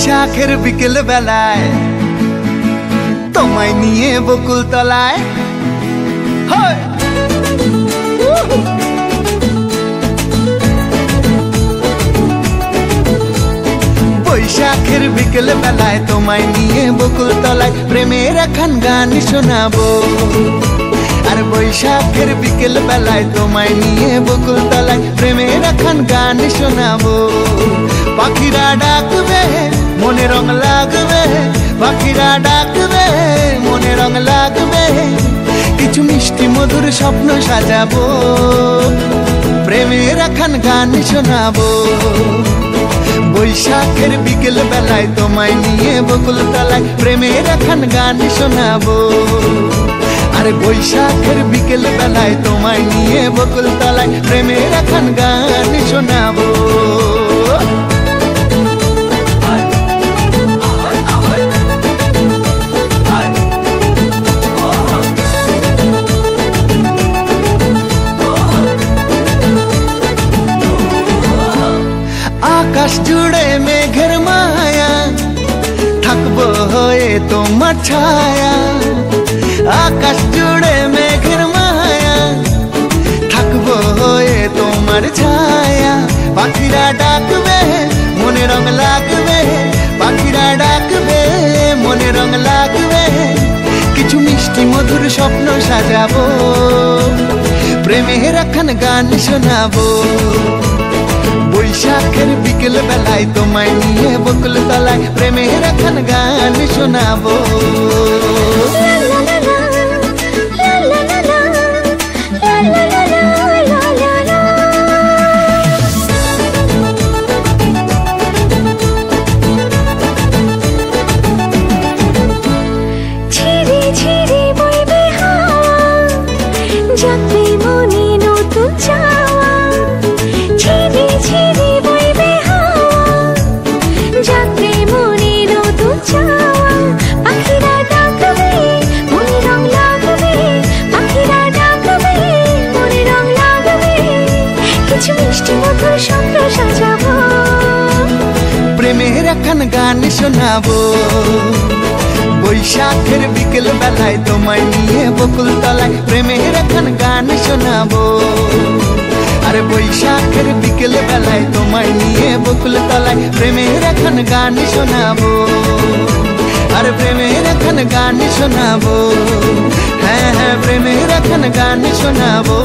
বৈশাখের বিকেল বেলায় তোমায় নিয়ে বকুল তলায় বৈশাখের বিকেল বেলায় তোমায় নিয়ে বকুল তলায় প্রেমের এখন গান শোনাবো। আর বৈশাখের বিকেল বেলায় তোমায় নিয়ে বকুল তলায় প্রেমের এখন গান শোনাবো। পাখিরা ডাকবে মনে রং লাগবে, পাখিরা ডাকবে মনে রং লাগবে, কিছু মিষ্টি মধুর স্বপ্ন সাজাবো, প্রেমের এখন গান শোনাবো। বৈশাখের বিকেল বেলায় তোমায় নিয়ে বকুল তলায় প্রেমের এখন গান শোনাবো। আরে বৈশাখের বিকেল বেলায় তোমায় নিয়ে বকুল তলায় প্রেমের এখন গান শোনাবো। আকাশ জুড়ে মেঘের মায়া থাকবো হয়ে তোমার ছায়া, আকাশ জুড়ে মেঘের মায়া থাকবো হয়ে তোমার ছায়া। পাখিরা ডাকবে মনে রং লাগবে, পাখিরা ডাকবে মনে রং লাগবে, কিছু মিষ্টি মধুর স্বপ্ন সাজাবো, প্রেমের এখন গান শোনাবো। বৈশাখের বিকেল বেলায় তোমায় নিয়ে বকুল তলায় প্রেমের এখন গান শোনাবো। প্রেমের এখন গান শোনাবো। বৈশাখের বিকেল বেলায় তোমায় নিয়ে বকুল তলায় প্রেমের এখন গান শোনাবো। আরে বৈশাখের বিকেল বেলায় তোমায় নিয়ে বকুল তলায় প্রেমের এখন গান শোনাবো। আরে প্রেমের এখন গান শোনাবো, হ্যাঁ হ্যাঁ প্রেমের এখন গান শোনাবো।